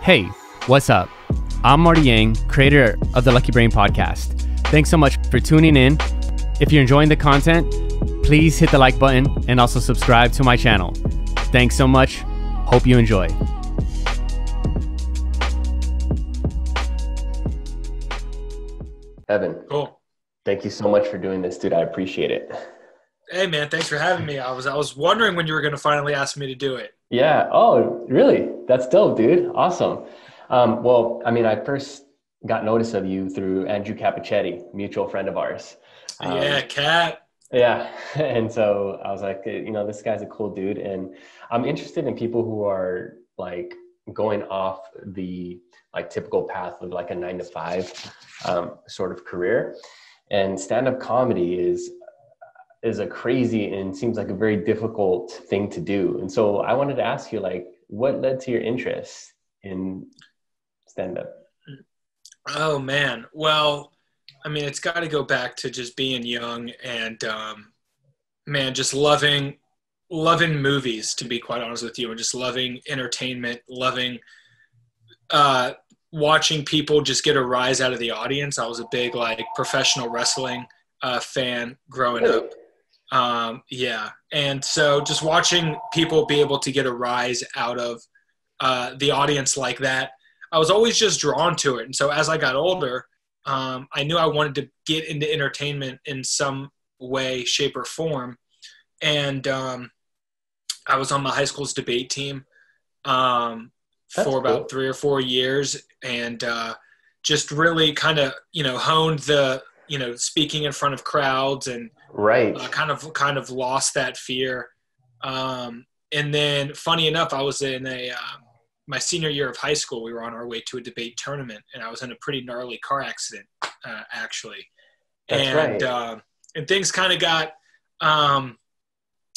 Hey, what's up? I'm Marty Yang, creator of the Lucky Brain podcast. Thanks so much for tuning in. If you're enjoying the content, please hit the like button and also subscribe to my channel. Thanks so much. Hope you enjoy. Evan, Cool. thank you so much for doing this, dude. I appreciate it. Hey man, thanks for having me. I was wondering when you were going to finally ask me to do it. Yeah. Oh, really? That's dope, dude. Awesome. I first got notice of you through Andrew Capichetti, mutual friend of ours. Yeah, Cat. Yeah. And so I was like, this guy's a cool dude. And I'm interested in people who are like going off the like typical path of like a 9 to 5 sort of career. And stand-up comedy is a crazy and seems like a very difficult thing to do. And so I wanted to ask you, like, what led to your interest in stand-up? Oh man. Well, I mean, it's got to go back to just being young and man, just loving movies, to be quite honest with you, and just loving entertainment, loving watching people just get a rise out of the audience. I was a big like professional wrestling fan growing Really? up. Yeah. And so just watching people be able to get a rise out of the audience like that, I was always just drawn to it. And so as I got older, I knew I wanted to get into entertainment in some way, shape, or form. And I was on my high school's debate team That's for cool. about 3 or 4 years, and just really kind of, honed the, speaking in front of crowds, and Right. kind of lost that fear. And then funny enough, I was in my senior year of high school. We were on our way to a debate tournament, and I was in a pretty gnarly car accident, actually. That's And, right. and things kind of got,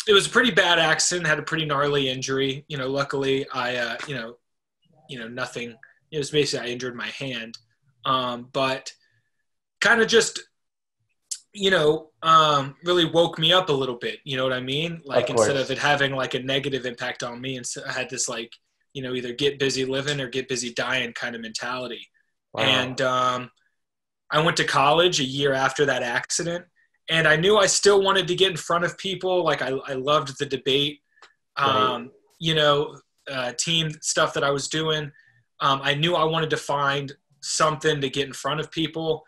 it was a pretty bad accident, had a pretty gnarly injury. Luckily I, nothing, it was basically I injured my hand. But kind of just, really woke me up a little bit. You know what I mean? Like Of instead of course. it having like a negative impact on me, and so I had this like, either get busy living or get busy dying kind of mentality. Wow. And I went to college a year after that accident, and I knew I still wanted to get in front of people. Like I loved the debate, Right. you know, team stuff that I was doing. I knew I wanted to find something to get in front of people.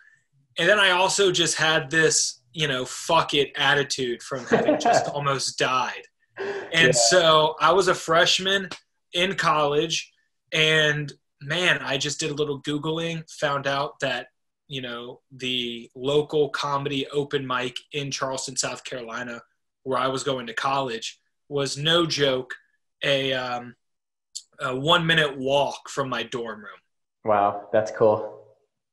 And then I also just had this, fuck it attitude from having just almost died. Yeah. And so I was a freshman in college, and man, I just did a little Googling, found out that, the local comedy open mic in Charleston, South Carolina, where I was going to college, was no joke a 1 minute walk from my dorm room. Wow. That's cool.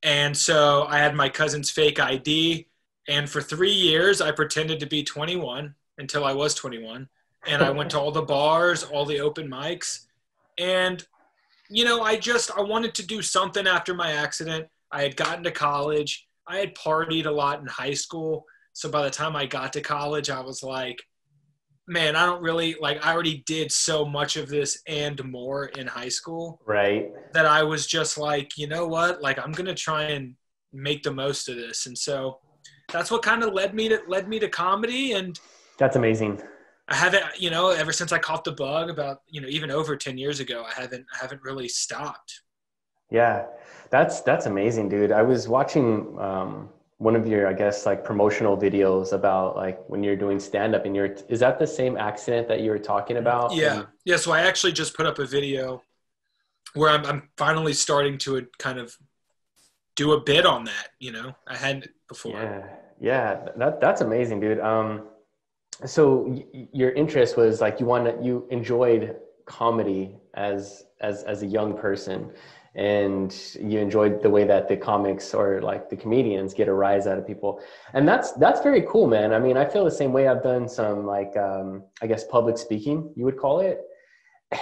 And so I had my cousin's fake ID. And for 3 years, I pretended to be 21 until I was 21. And I went to all the bars, all the open mics. And, I wanted to do something after my accident. I had gotten to college. I had partied a lot in high school. So by the time I got to college, I was like, man, I don't really like, I already did so much of this and more in high school Right. that I was just like, you know what? Like, I'm going to try and make the most of this. And so that's what kind of led me to comedy. And That's amazing. I haven't, ever since I caught the bug about, even over 10 years ago, I haven't really stopped. Yeah, that's amazing, dude. I was watching one of your, I guess, like promotional videos about like when you're doing stand-up and is that the same accident that you were talking about? Yeah. And Yeah. So I actually just put up a video where I'm finally starting to kind of do a bit on that. I hadn't before. yeah, that's amazing, dude. So your interest was like you enjoyed comedy as a young person, and you enjoyed the way that the comics or like the comedians get a rise out of people, and that's very cool, man. I mean, I feel the same way. I've done some like I guess public speaking, you would call it.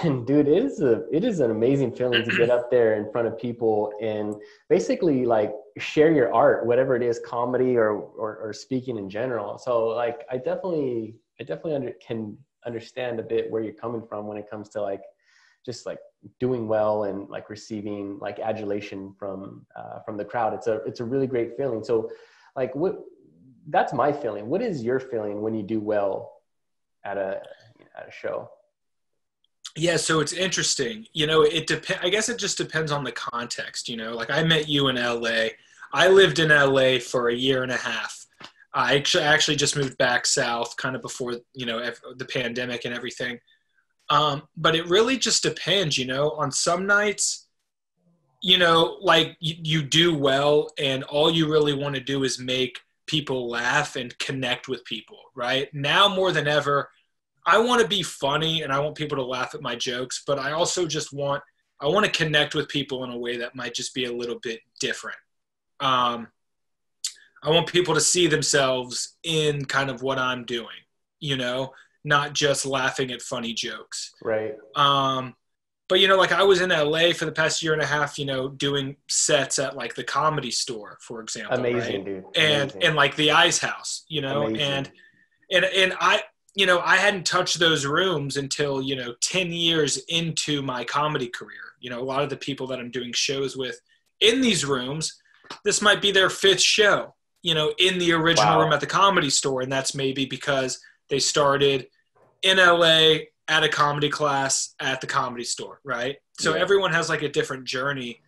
And dude, it is an amazing feeling to get up there in front of people and basically like share your art, whatever it is, comedy or speaking in general. So like, I definitely can understand a bit where you're coming from when it comes to like, just like doing well and like receiving like adulation from the crowd. It's a really great feeling. So like that's my feeling. What is your feeling when you do well at a show? Yeah, so it's interesting. I guess it just depends on the context. Like I met you in LA. I lived in LA for a year and a half. I actually just moved back south kind of before, the pandemic and everything. But it really just depends, on some nights, like you do well and all you really want to do is make people laugh and connect with people, right? Now more than ever, I want to be funny and I want people to laugh at my jokes, but I also I want to connect with people in a way that might just be a little bit different. I want people to see themselves in kind of what I'm doing, not just laughing at funny jokes. Right. But, like I was in LA for the past year and a half, doing sets at like the Comedy Store, for example. Amazing, right? dude. Amazing. And like the Ice House, Amazing. and I hadn't touched those rooms until, 10 years into my comedy career. A lot of the people that I'm doing shows with in these rooms, this might be their 5th show, in the original room at the Comedy Store. And that's maybe because they started in LA at a comedy class at the Comedy Store, right? So everyone has like a different journey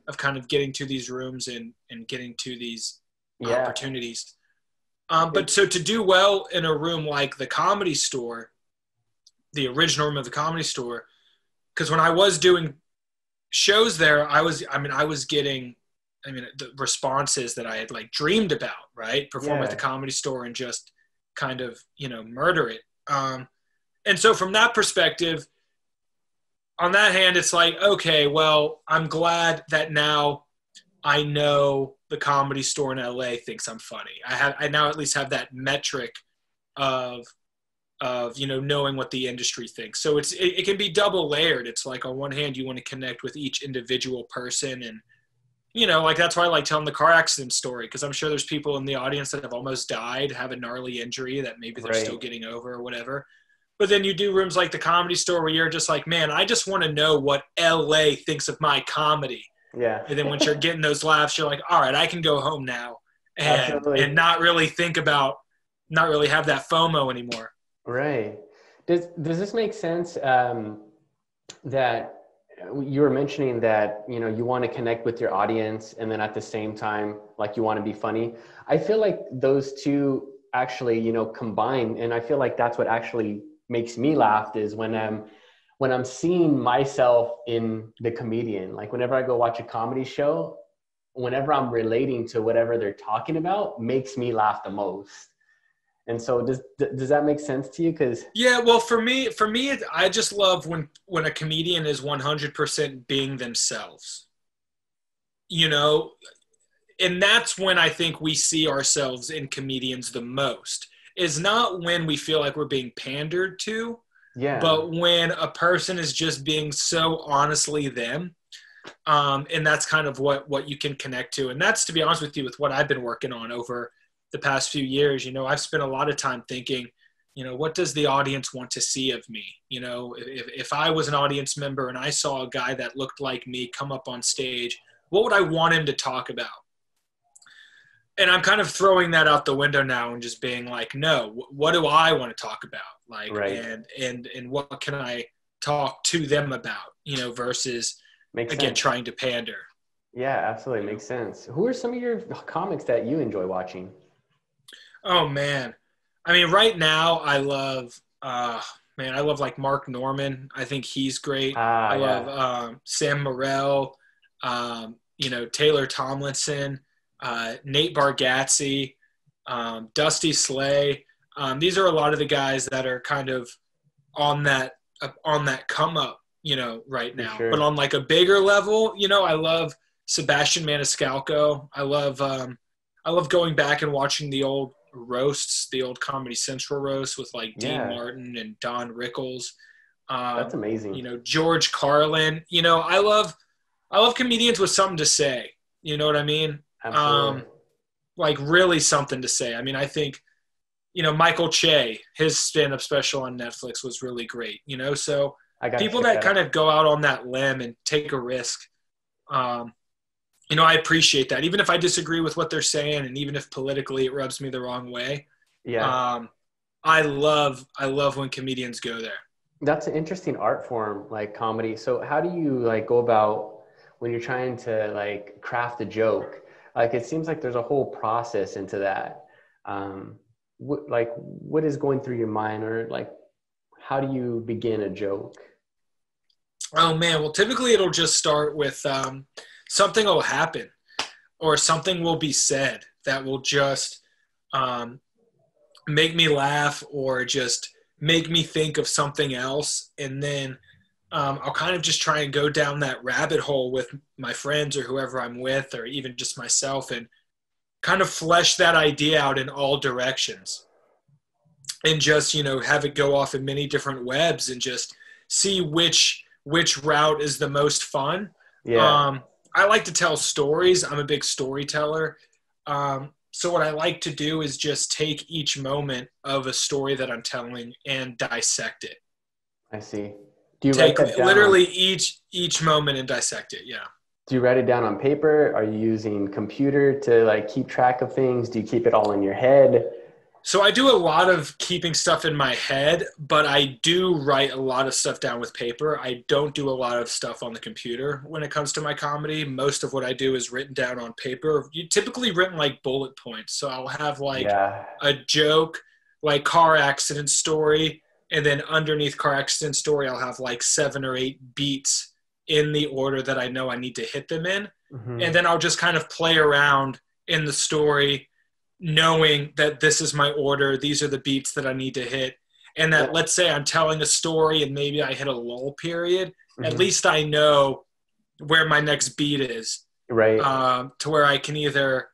of kind of getting to these rooms and getting to these opportunities. But so to do well in a room like the Comedy Store, the original room of the Comedy Store, because when I was doing shows there, I was getting the responses that I had like dreamed about, right? Perform at the Comedy Store and just kind of, murder it. And so from that perspective, on that hand, it's like, okay, well, I'm glad that now I know the Comedy Store in LA thinks I'm funny. I now at least have that metric of knowing what the industry thinks. So it can be double layered. It's like on one hand, you want to connect with each individual person and, like that's why I like telling the car accident story, because I'm sure there's people in the audience that have almost died, have a gnarly injury that maybe they're still getting over or whatever. But then you do rooms like the Comedy Store where you're just like, man, I just want to know what LA thinks of my comedy. Yeah. And then once you're getting those laughs, you're like, all right, I can go home now and not really not really have that FOMO anymore. Right. Does this make sense that you were mentioning that, you want to connect with your audience and then at the same time, like you want to be funny? I feel like those two actually, combine. And I feel like that's what actually makes me laugh is when I'm seeing myself in the comedian. Like whenever I go watch a comedy show, whenever I'm relating to whatever they're talking about, makes me laugh the most. And so does that make sense to you? Yeah, well, for me, I just love when a comedian is 100% being themselves, and that's when I think we see ourselves in comedians the most, is not when we feel like we're being pandered to, but when a person is just being so honestly them. And that's kind of what you can connect to. And that's, to be honest with you, with what I've been working on over the past few years. I've spent a lot of time thinking, what does the audience want to see of me? If I was an audience member and I saw a guy that looked like me come up on stage, what would I want him to talk about? And I'm kind of throwing that out the window now and just being like, no, what do I want to talk about? Like, and what can I talk to them about, versus trying to pander. Yeah, absolutely. Makes sense. Who are some of your comics that you enjoy watching? Oh man. Right now I love like Mark Norman. I think he's great. I love Sam Morril, Taylor Tomlinson, Nate Bargatze, Dusty Slay. These are a lot of the guys that are kind of on that come up, right now. Sure. But on like a bigger level, I love Sebastian Maniscalco. I love going back and watching the old roasts, the old Comedy Central roasts with like Dean Martin and Don Rickles. That's amazing. George Carlin. I love comedians with something to say. You know what I mean? Absolutely. Like really something to say. I think, Michael Che, his stand-up special on Netflix was really great. So I got to People check that that kind out. of go out on that limb and take a risk, I appreciate that. Even if I disagree with what they're saying, and even if politically it rubs me the wrong way, Yeah. I love when comedians go there. That's an interesting art form, like comedy. So how do you like go about when you're trying to like craft a joke? Like it seems like there's a whole process into that. What is going through your mind, or like how do you begin a joke? Oh man, well typically it'll just start with something will happen or something will be said that will just um, make me laugh or just make me think of something else, and then I'll kind of just try and go down that rabbit hole with my friends or whoever I'm with, or even just myself, and kind of flesh that idea out in all directions, and just have it go off in many different webs, and just see which route is the most fun. Yeah, I like to tell stories. I'm a big storyteller. So what I like to do is just take each moment of a story that I'm telling and dissect it. I see. Do you write Take that down on, literally each moment and dissect it. Yeah. do you write it down on paper? Are you using computer to like keep track of things? Do you keep it all in your head? So I do a lot of keeping stuff in my head, but I do write a lot of stuff down with paper. I don't do a lot of stuff on the computer when it comes to my comedy. Most of what I do is written down on paper. You typically written like bullet points. So I'll have like Yeah, a joke, like car accident story, and then underneath car accident story, I'll have like 7 or 8 beats in the order that I know I need to hit them in. And hmm, then I'll just kind of play around in the story knowing that this is my order, these are the beats that I need to hit, and that yeah, let's say I'm telling a story and maybe I hit a lull period, at hmm, least I know where my next beat is, right. to where I can either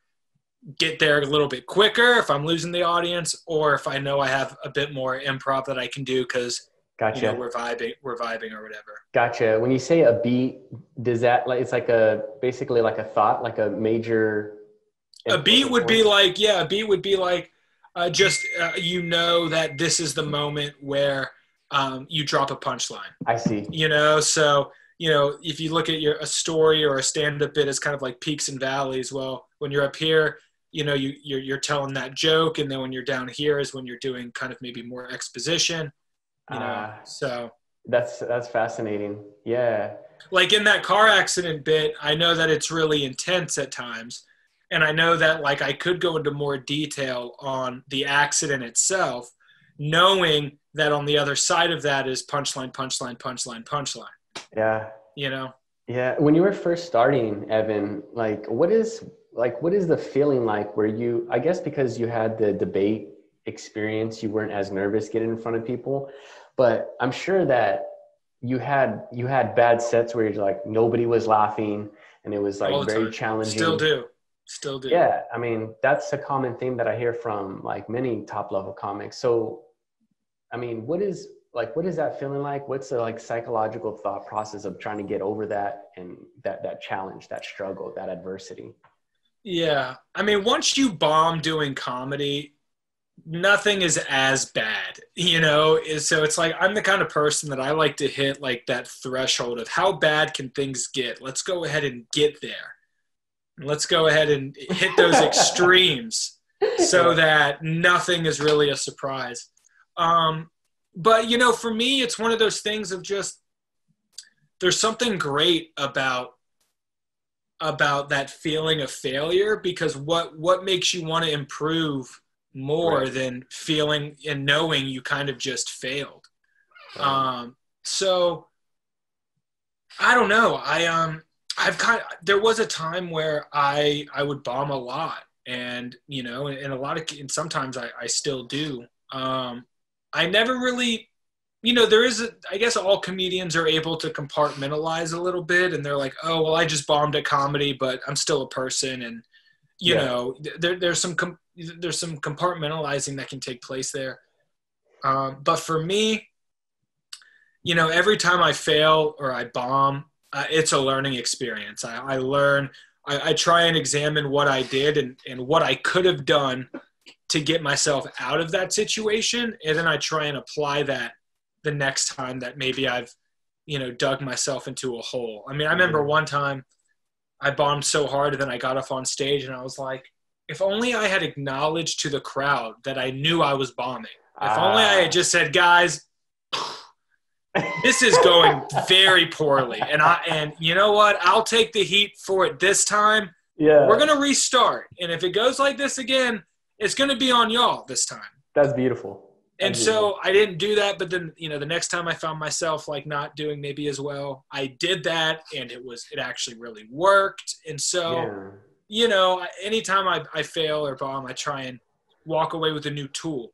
get there a little bit quicker if I'm losing the audience, or if I know I have a bit more improv that I can do because Gotcha. we're vibing or whatever. Gotcha. When you say a beat, does that like it's like a basically like a thought, like a major A beat important would be point? like, yeah, a beat would be like, just that this is the moment where you drop a punchline. I see. So if you look at a story or a stand-up bit as kind of like peaks and valleys. Well, when you're up here, you're telling that joke, and then when you're down here is when you're doing kind of maybe more exposition. Uh, So that's fascinating. Yeah. like in that car accident bit, I know that it's really intense at times. And I know that like I could go into more detail on the accident itself, knowing that on the other side of that is punchline, punchline, punchline, punchline, Yeah. you know? Yeah. When you were first starting, Evan, what is the feeling like where you, I guess because you had the debate experience, you weren't as nervous getting in front of people, but I'm sure that you had bad sets where you're like nobody was laughing and it was All like the very time. Still challenging. do. Still do. Yeah, I mean, that's a common theme that I hear from like many top level comics. So, I mean, what is that feeling like? What's the like psychological thought process of trying to get over that and that challenge, that struggle, that adversity? Yeah. I mean, once you bomb doing comedy, nothing is as bad, So it's like I'm the kind of person that I like to hit like that threshold of how bad can things get. Let's go ahead and get there. Let's go ahead and hit those extremes so Yeah. that nothing is really a surprise. But for me, it's one of those things of just there's something great about that feeling of failure, because what makes you want to improve more Right. than feeling and knowing you kind of just failed. Right. So I don't know. There was a time where I would bomb a lot, and and sometimes I still do. I never really, I guess all comedians are able to compartmentalize a little bit, and they're like, oh well, I just bombed at comedy, but I'm still a person, and Yeah. there's some compartmentalizing that can take place there. But for me, every time I fail or I bomb, it's a learning experience. I learn. I try and examine what I did and what I could have done to get myself out of that situation, and then I try and apply that the next time that maybe I've dug myself into a hole. I mean, I remember one time I bombed so hard and then I got up on stage and I was like, if only I had acknowledged to the crowd that I knew I was bombing. If only I had just said, guys, this is going very poorly. And you know what? I'll take the heat for it this time. Yeah. We're going to restart. And if it goes like this again, it's going to be on y'all this time. That's beautiful. And so I didn't do that. But then, the next time I found myself like not doing maybe as well, I did that and it actually really worked. And so, anytime I fail or bomb, I try and walk away with a new tool.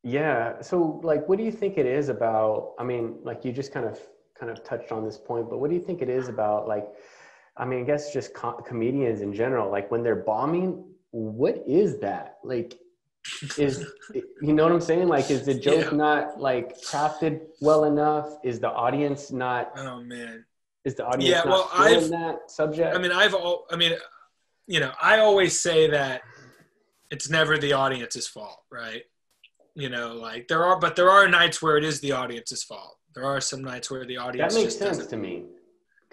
Yeah. So like, what do you think it is about, I mean, like you just kind of touched on this point, but what do you think it is about, like, I mean, I guess just comedians in general, like when they're bombing, what is that? Like, you know what I'm saying? Like, is the joke not like crafted well enough? Is the audience not, is the audience not feeling that subject? I mean, I always say that it's never the audience's fault, right? Like there are nights where it is the audience's fault. There are some nights where the audience that makes sense to me.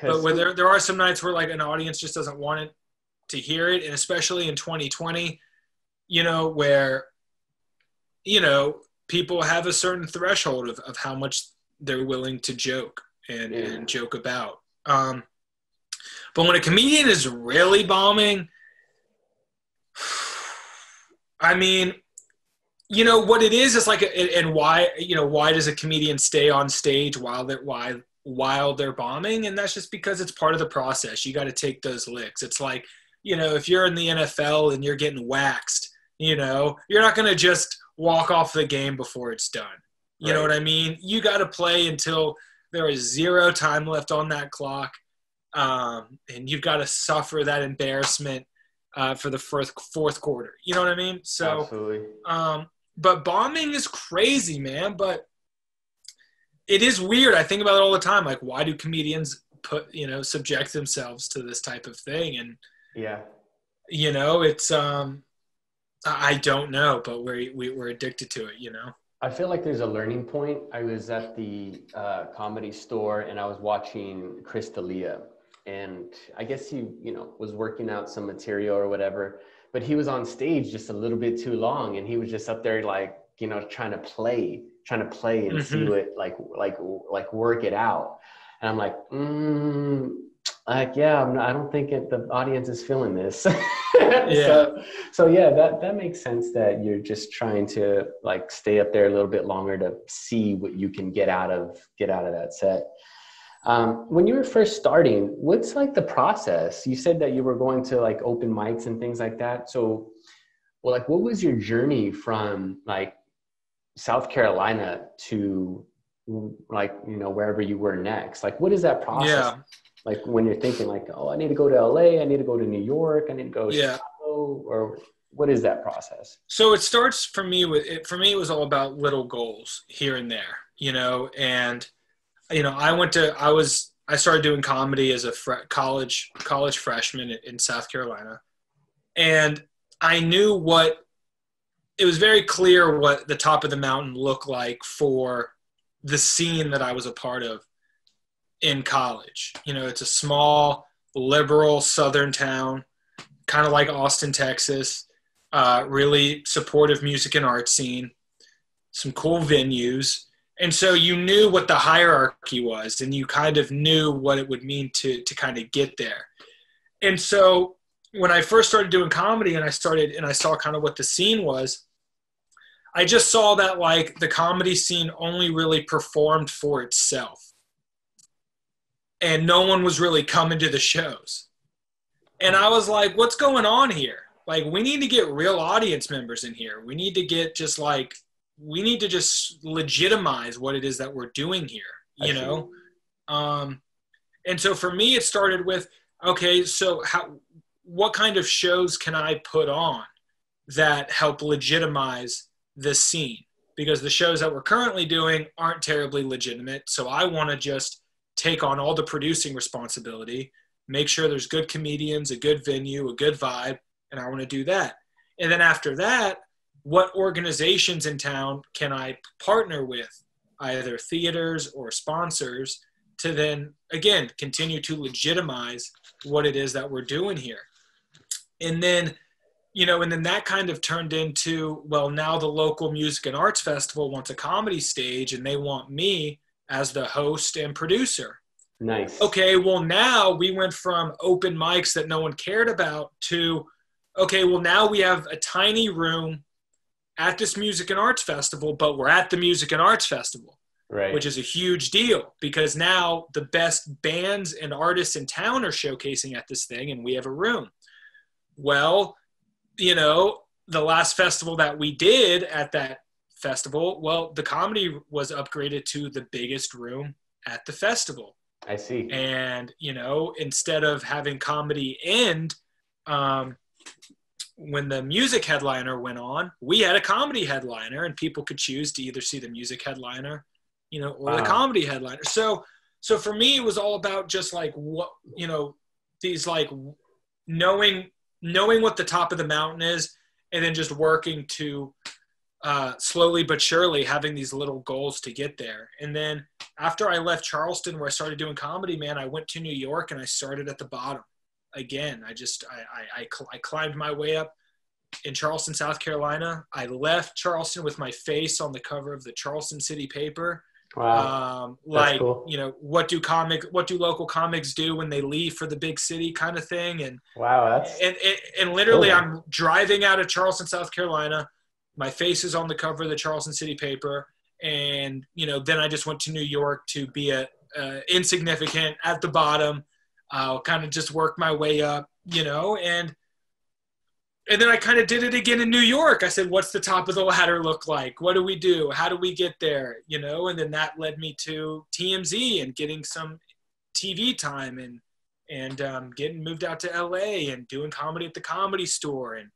But where there are some nights where like an audience just doesn't want it to hear it, and especially in 2020, where people have a certain threshold of how much they're willing to joke and joke about. But when a comedian is really bombing, I mean, what it is like, and why does a comedian stay on stage while they're bombing? And that's just because it's part of the process. You got to take those licks. It's like, if you're in the NFL and you're getting waxed, you're not going to just walk off the game before it's done. You know what I mean? You got to play until there is 0 time left on that clock. And you've got to suffer that embarrassment for the fourth quarter. You know what I mean? So, absolutely. But bombing is crazy, man. But it is weird. I think about it all the time. Like, why do comedians subject themselves to this type of thing? And it's I don't know, but we're addicted to it. I feel like there's a learning point. I was at the Comedy Store and I was watching Chris D'Elia, and I guess he was working out some material or whatever. But he was on stage just a little bit too long, and he was just up there like, trying to play and see what like work it out. And I'm like, I don't think the audience is feeling this. So yeah, that makes sense that you're just trying to like stay up there a little bit longer to see what you can get out of that set. When you were first starting, what's like the process? You said that you were going to like open mics and things like that. So, well, like what was your journey from like South Carolina to like, wherever you were next? Like, what is that process? Like when you're thinking like, oh, I need to go to LA, I need to go to New York, I need to go to Chicago, or what is that process? So it starts for me it was all about little goals here and there, and I started doing comedy as a college freshman in South Carolina. And I knew it was very clear what the top of the mountain looked like for the scene that I was a part of in college. It's a small, liberal southern town, kind of like Austin, Texas, really supportive music and art scene, some cool venues. And so you knew what the hierarchy was, and you kind of knew what it would mean to kind of get there. And so when I first started doing comedy and I saw kind of what the scene was, I just saw that like the comedy scene only really performed for itself. And no one was really coming to the shows. And I was like, what's going on here? Like, we need to get real audience members in here. We need to just legitimize what it is that we're doing here, And so for me, it started with, okay, so what kind of shows can I put on that help legitimize the scene? Because the shows that we're currently doing aren't terribly legitimate. So I want to just take on all the producing responsibility, make sure there's good comedians, a good venue, a good vibe, and I want to do that. And then after that, what organizations in town can I partner with, either theaters or sponsors, to then, again, continue to legitimize what it is that we're doing here. And then, and then that kind of turned into, well, now the local music and arts festival wants a comedy stage and they want me as the host and producer. Nice. Okay, well, now we went from open mics that no one cared about to, okay, well, now we have a tiny room at this music and arts festival, but we're at the music and arts festival, right? Which is a huge deal because now the best bands and artists in town are showcasing at this thing and we have a room. Well, the last festival that we did at that festival, well, the comedy was upgraded to the biggest room at the festival. I see. And, instead of having comedy end, when the music headliner went on, we had a comedy headliner and people could choose to either see the music headliner, or the comedy headliner. So for me, it was all about just like what, these like knowing what the top of the mountain is and then just working to slowly but surely having these little goals to get there. And then after I left Charleston where I started doing comedy, man, I went to New York and I started at the bottom. Again, I climbed my way up in Charleston, South Carolina. I left Charleston with my face on the cover of the Charleston City paper. Wow. Like, cool. What do local comics do when they leave for the big city kind of thing? And wow, and literally I'm driving out of Charleston, South Carolina. My face is on the cover of the Charleston City paper. And, then I just went to New York to be insignificant at the bottom. I'll kind of just work my way up, and then I kind of did it again in New York. I said, what's the top of the ladder look like? What do we do? How do we get there? And then that led me to TMZ and getting some TV time and getting moved out to LA and doing comedy at the Comedy Store. And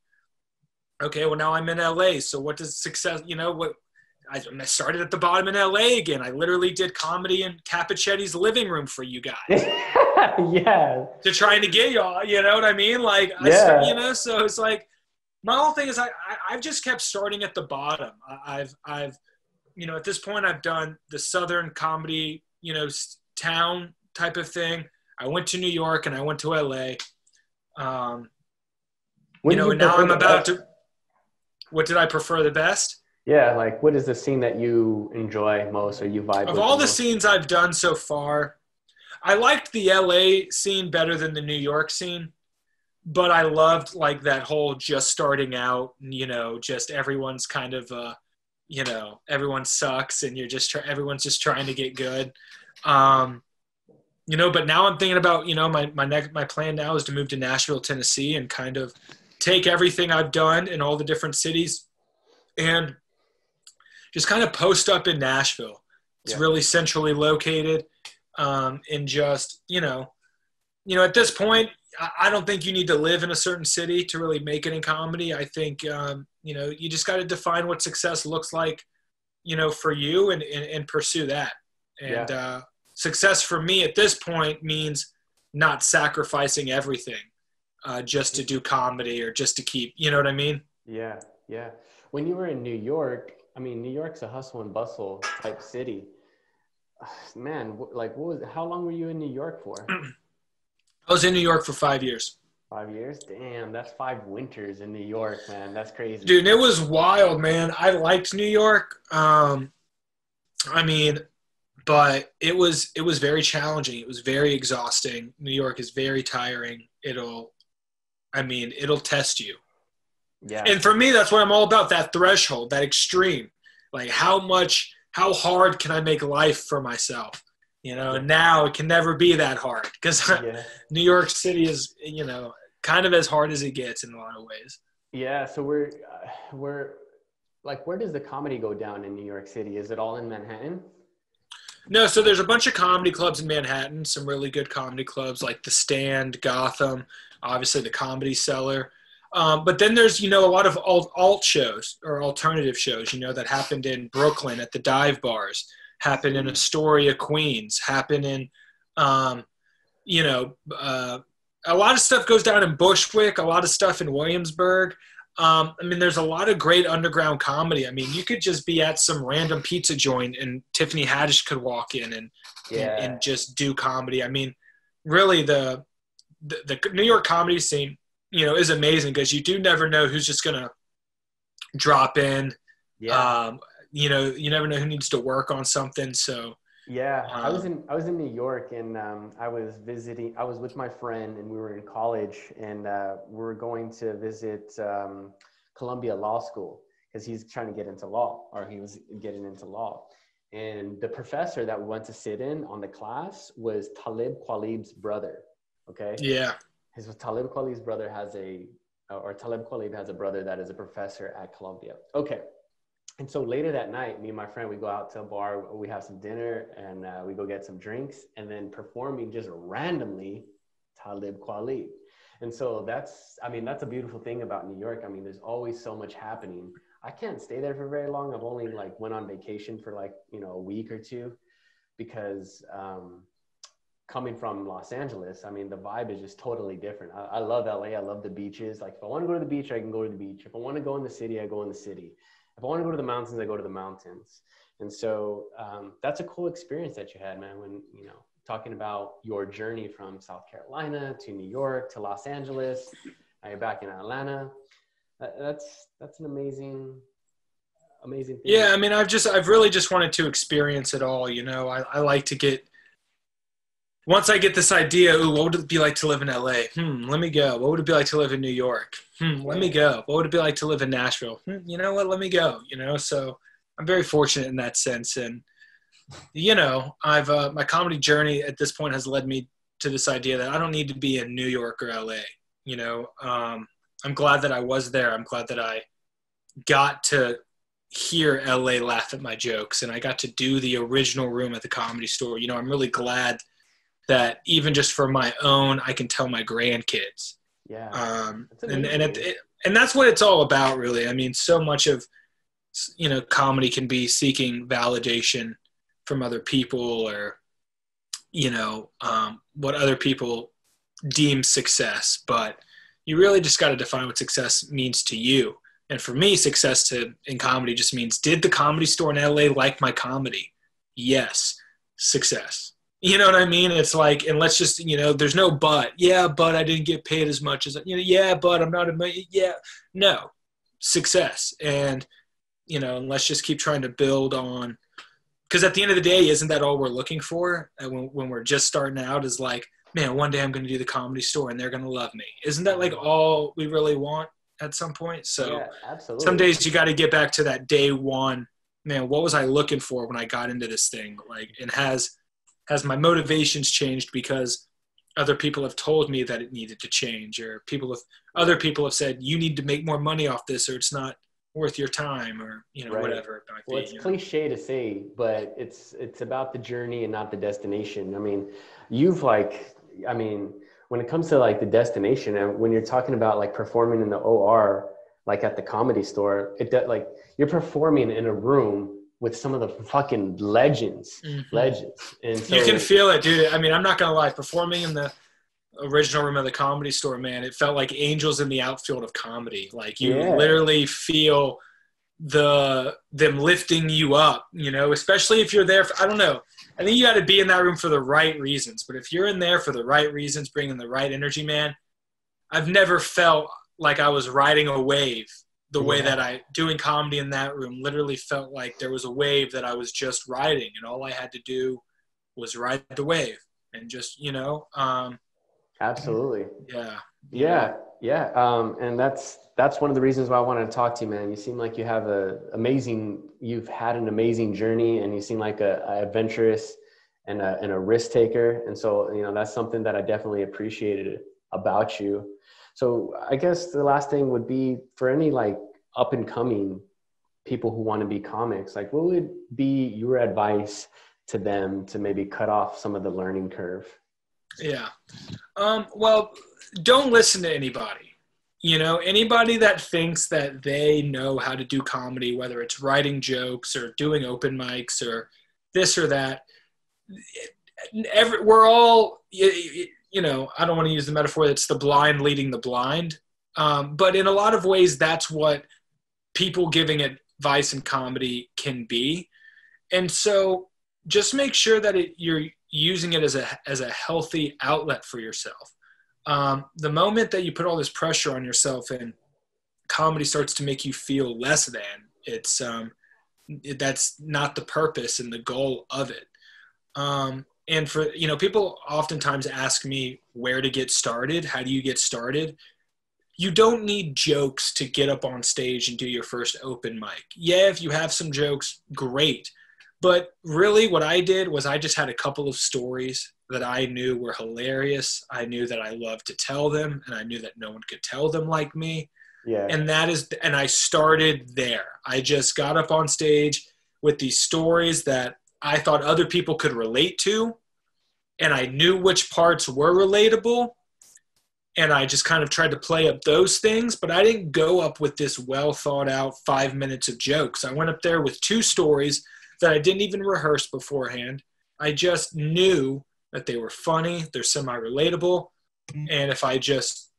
okay, well, now I'm in LA. So what does success, I started at the bottom in LA again. I literally did comedy in Cappuccetti's living room for you guys. Yeah. To trying to get y'all, you know what I mean? Like, yeah. So it's like, my whole thing is I've just kept starting at the bottom. I've at this point I've done the Southern comedy, town type of thing. I went to New York and I went to LA. And now I'm about to, what did I prefer the best? Yeah, like what is the scene that you enjoy most or you vibe with? Of all the scenes I've done so far, I liked the LA scene better than the New York scene, but I loved like that whole just starting out, just everyone's kind of, everyone sucks and everyone's just trying to get good. But now I'm thinking about, my plan now is to move to Nashville, Tennessee and kind of take everything I've done in all the different cities and just kind of post up in Nashville. It's really centrally located. And just, at this point, I don't think you need to live in a certain city to really make it in comedy. I think, you just got to define what success looks like, for you and pursue that. And success for me at this point means not sacrificing everything just to do comedy or just to keep, you know what I mean? Yeah. Yeah. When you were in New York, New York's a hustle and bustle type city. Man, like how long were you in New York for? I was in New York for 5 years. 5 years? Damn, that's 5 winters in New York, man. That's crazy. Dude, it was wild, man. I liked New York. But it was very challenging. It was very exhausting. New York is very tiring. It'll test you. Yeah. And for me, that's what I'm all about, that threshold, that extreme. Like how hard can I make life for myself? And now it can never be that hard because New York City is, kind of as hard as it gets in a lot of ways. Yeah. So we're like, where does the comedy go down in New York City? Is it all in Manhattan? No. So there's a bunch of comedy clubs in Manhattan, some really good comedy clubs like The Stand, Gotham, obviously the Comedy Cellar. But then there's, a lot of alt shows or alternative shows, that happened in Brooklyn at the dive bars, happened in Astoria, Queens, happened in, a lot of stuff goes down in Bushwick, a lot of stuff in Williamsburg. I mean, there's a lot of great underground comedy. I mean, you could just be at some random pizza joint and Tiffany Haddish could walk in and just do comedy. I mean, really the New York comedy scene, you know, is amazing because you do never know who's just going to drop in. Yeah. You know, you never know who needs to work on something. So Yeah, I was in New York, and I was visiting. I was with my friend, and we were in college, and we were going to visit Columbia Law School because he's trying to get into law, or he was getting into law. And the professor that we went to sit in on the class was Talib Kweli's brother. Okay. yeah. Talib Kweli's brother Talib Kweli has a brother that is a professor at Columbia. Okay. And so later that night, me and my friend, we go out to a bar, we have some dinner, and we go get some drinks, and then performing just randomly Talib Kweli. And so that's a beautiful thing about New York. I mean, there's always so much happening. I can't stay there for very long. I've only like went on vacation for like, you know, a week or two because coming from Los Angeles, I mean, the vibe is just totally different. I love LA. I love the beaches. Like if I want to go to the beach, I can go to the beach. If I want to go in the city, I go in the city. If I want to go to the mountains, I go to the mountains. And so that's a cool experience that you had, man, when, you know, talking about your journey from South Carolina to New York to Los Angeles. Now you're back in Atlanta. That's an amazing thing. Yeah. I mean, I've really just wanted to experience it all. You know, I like to once I get this idea, ooh, what would it be like to live in LA? Let me go. What would it be like to live in New York? Let me go. What would it be like to live in Nashville? You know what? Let me go. You know, so I'm very fortunate in that sense. And, you know, I've my comedy journey at this point has led me to this idea that I don't need to be in New York or LA. You know, I'm glad that I was there. I'm glad that I got to hear LA laugh at my jokes and I got to do the original room at the Comedy Store. You know, I'm really glad that even just for my own, I can tell my grandkids. Yeah. And that's what it's all about, really. I mean, so much of, you know, comedy can be seeking validation from other people or, you know, what other people deem success. But you really just got to define what success means to you. And for me, success in comedy just means, did the Comedy Store in LA like my comedy? Yes. Success. You know what I mean? It's like, and let's just, you know, there's no but. Yeah, but I didn't get paid as much as, you know, yeah, but I'm not yeah. No. Success. And, you know, and let's just keep trying to build on, because at the end of the day, isn't that all we're looking for? And when we're just starting out is like, man, one day I'm going to do the Comedy Store and they're going to love me. Isn't that like all we really want at some point? So yeah, absolutely. Some days you got to get back to that day one, man, what was I looking for when I got into this thing? Like, and has my motivations changed because other people have told me that it needed to change, or other people have said, you need to make more money off this, or it's not worth your time, or, you know, right. Whatever it might be. Well, it's cliche to say, but it's about the journey and not the destination. I mean, when it comes to like the destination, and when you're talking about like performing in the OR, like at the Comedy Store, like you're performing in a room with some of the fucking legends. And so, you can feel it, dude. I mean, I'm not going to lie. Performing in the original room of the Comedy Store, man, it felt like angels in the outfield of comedy. Like you literally feel them lifting you up, you know, especially if you're there. I don't know. I think you got to be in that room for the right reasons. But if you're in there for the right reasons, bringing the right energy, man, I've never felt like I was riding a wave the way that doing comedy in that room literally felt like there was a wave that I was just riding, and all I had to do was ride the wave and just, you know, absolutely. Yeah. And that's one of the reasons why I wanted to talk to you, man. You seem like you have you've had an amazing journey, and you seem like a adventurous and a risk taker. And so, you know, that's something that I definitely appreciated about you. So I guess the last thing would be for any like up and coming people who want to be comics, like what would be your advice to them to maybe cut off some of the learning curve? Yeah. Well, don't listen to anybody. You know, anybody that thinks that they know how to do comedy, whether it's writing jokes or doing open mics or this or that, we're all, you know, I don't want to use the metaphor that's the blind leading the blind, But in a lot of ways, that's what people giving advice in comedy can be. And so just make sure that you're using it as a healthy outlet for yourself. The moment that you put all this pressure on yourself and comedy starts to make you feel less than, that's not the purpose and the goal of it. And for, people oftentimes ask me where to get started. How do you get started? You don't need jokes to get up on stage and do your first open mic. Yeah, if you have some jokes, great. But really what I did was I just had a couple of stories that I knew were hilarious. I knew that I loved to tell them, and I knew that no one could tell them like me. Yeah. And I started there. I just got up on stage with these stories that I thought other people could relate to, and I knew which parts were relatable, and I just kind of tried to play up those things, but I didn't go up with this well thought out 5 minutes of jokes. I went up there with 2 stories that I didn't even rehearse beforehand. I just knew that they were funny, they're semi-relatable, and if I just,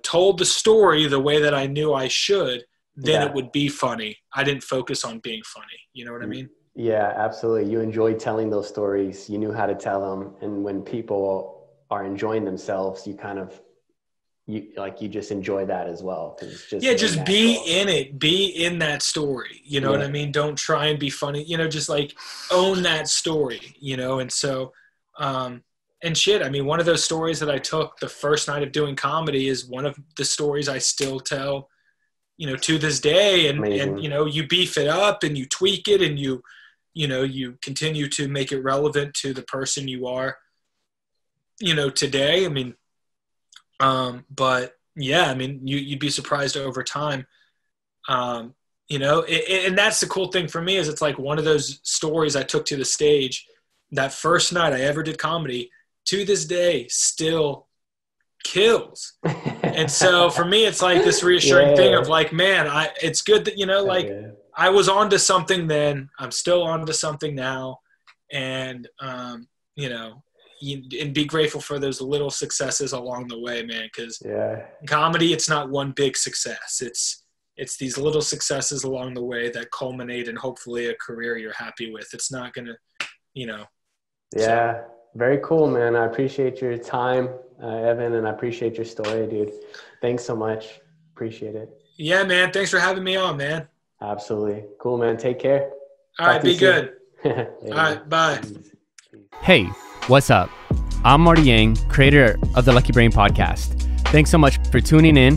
told the story the way that I knew I should, then it would be funny. I didn't focus on being funny. You know what I mean? Yeah, absolutely. You enjoyed telling those stories. You knew how to tell them. And when people are enjoying themselves, you just enjoy that as well. It's just just be in it. Be in that story. You know what I mean? Don't try and be funny. Just like own that story, And so, and shit, I mean, one of those stories that I took the first night of doing comedy is one of the stories I still tell, to this day. And you beef it up and you tweak it and you continue to make it relevant to the person you are, today. I mean, but yeah, I mean, you'd be surprised over time. And that's the cool thing for me is it's like one of those stories I took to the stage that first night I ever did comedy to this day still kills. And so for me, it's like this reassuring thing of like, man, it's good that, I was onto something then, I'm still onto something now. And, and be grateful for those little successes along the way, man. Cause comedy, it's not one big success. It's these little successes along the way that culminate in hopefully a career you're happy with. It's not going to, Yeah. Very cool, man. I appreciate your time, Evan, and I appreciate your story, dude. Thanks so much. Appreciate it. Yeah, man. Thanks for having me on, man. Absolutely. Cool, man. Take care. All right. Be good. All right. Bye. Hey, what's up? I'm Marty Yang, creator of the Lucky Brain podcast. Thanks so much for tuning in.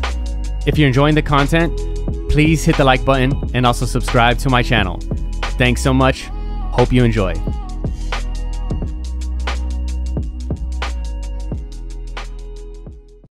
If you're enjoying the content, please hit the like button and also subscribe to my channel. Thanks so much. Hope you enjoy.